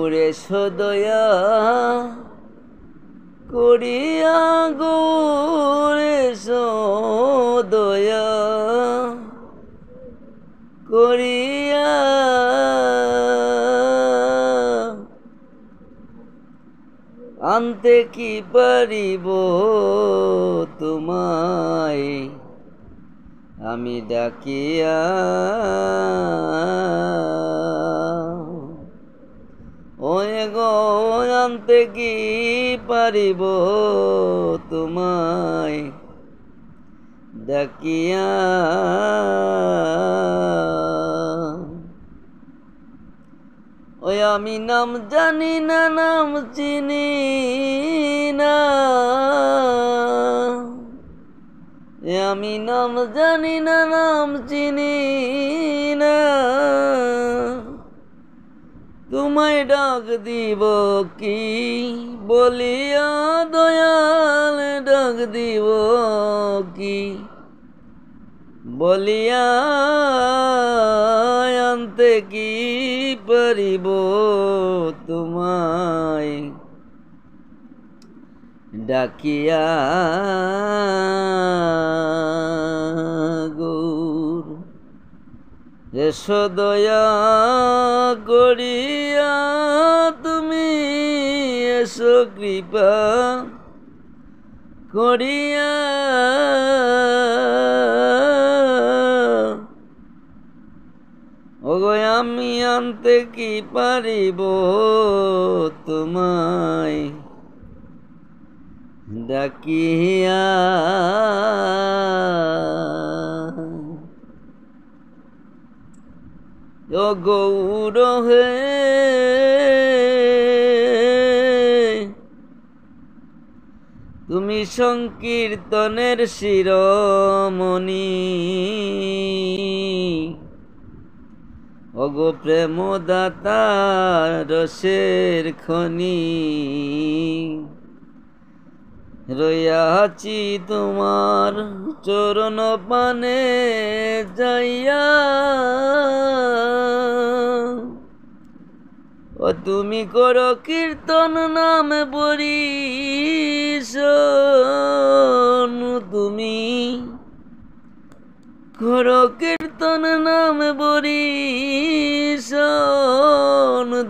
গৌরে সদয়া করিয়া গৌরে সদয়া করিয়া আনতে কি পারিব তোমায় আমি ডাকিয়া ওয়ে গো আনতে কি পারিব তোমায় ডাকিয়া ওই আমি নাম জানি না নাম চিনি না আমি নাম জানি না নাম চিনি না তোমায় ডাক দিব কি বলিয়া দয়াল ডাক দিব কি বলিয়া আনতে কি পারিব তোমায় ডাকিয়া গৌর সদয়া করিয়া তুমি এসো কৃপা করিয়া ওগো আমি আনতে কি পারিব তোমায় ডাকিয়া ও গৌর হে তুমি সংকীর্তনের শিরোমণি ওগো প্রেমদাতা রসের খনি রইয়াছি তোমার চরণ পানে যাইয়া ও তুমি করো কীর্তন নামে বরিশ তুমি করো কীর্তন নামে বরিশ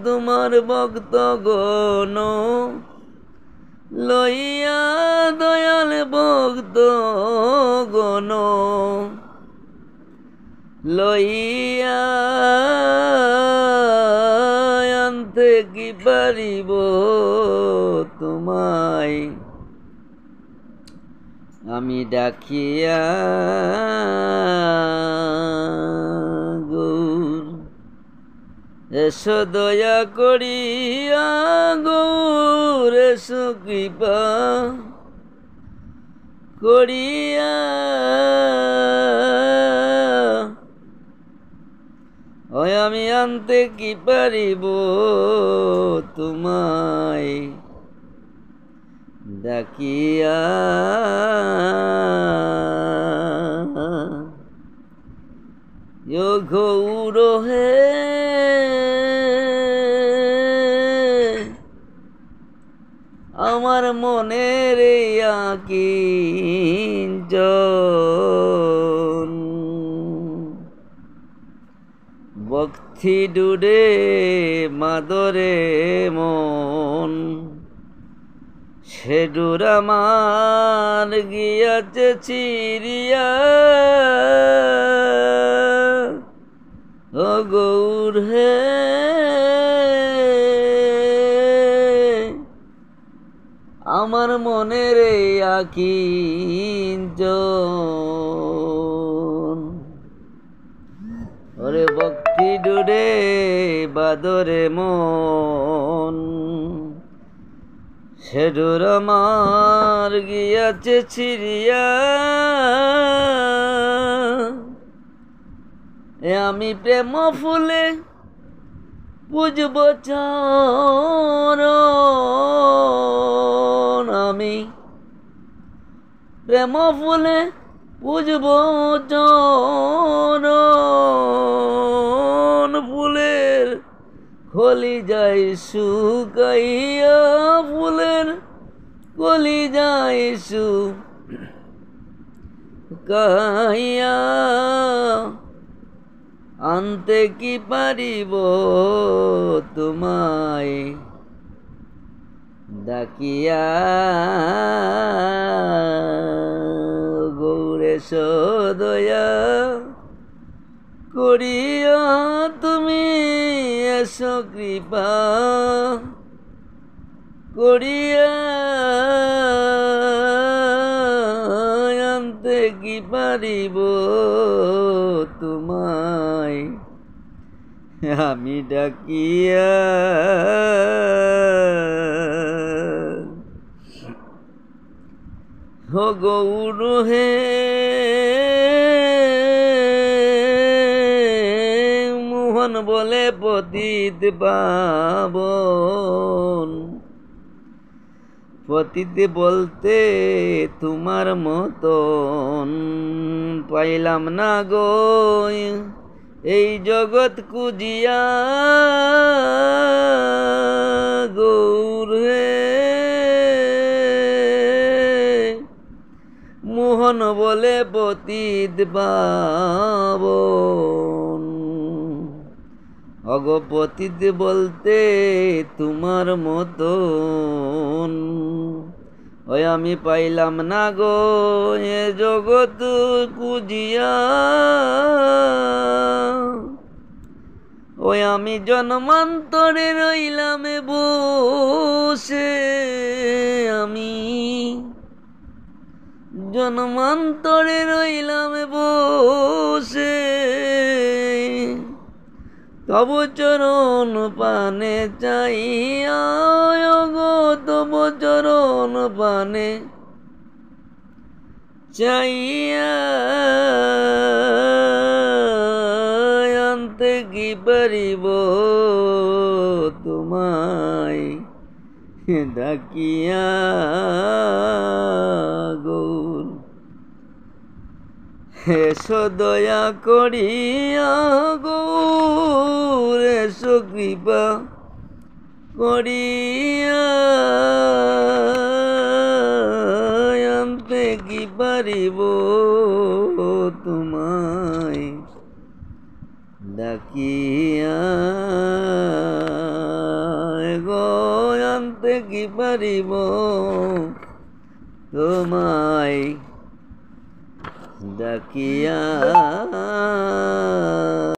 তোমার ভক্তগণ লইয়া দয়াল ভক্ত গণ লইয়া আনতে কি পারিব তোমায় আমি ডাকিয়া গৌর এসো দয়া করিয়া গৌর এসো কৃপা করিয়া ওই আমি আনতে কি পারিব তোমায় ডাকিয়া গৌর হে আমার মনের কিঞ্জন ভক্তি ডুডে মাদরে মন সে ডুর আমার গিয়াছে চিরিয়া ও গৌর হে আমার মনের কিঞ্জন ওরে ভক্তি ডুরে বাদরে মন সে ডোর আমার গিয়াছে ছিড়িয়া আমি প্রেম ফুলে পুজব চরণ আমি প্রেম ফুলে পুজব চরণ ফুলের কলি যায় শুকাইয়া ফুলের কলি যায় শুকাইয়া আনতে কি পারিব তোমায় ডাকিয়া গৌরে সদয়া করিয়া তুমি এসো কৃপা করিয়া আনতে কি পারিব তোমায় আমি ডাকিয়া ও গৌর হে মোহন বলে পতিত পাবন পতিত বলতে তোমার মতন পাইলাম না গো এই জগৎ কুজিয়া গৌর হে মোহন বলে পতিত পাবন অগপতিত বলতে তোমার মতন ওই আমি পাইলাম না গো এ জগৎ কুজিয়া ওই আমি জন্মান্তরে রইলাম বসে আমি জন্মান্তরে রইলাম বসে তব চরণ পানে চাইয়া গো তব চরণ পানে চাইয়া আনতে কি পারিব তোমায় ডাকিয়া গৌর এসো দয়া করিয়া গৌর এসো কৃপা করিয়া আনতে কি পারিব তোমায় ডাকিয়া গো আনতে কি পারিব তোমায় ডাকিয়া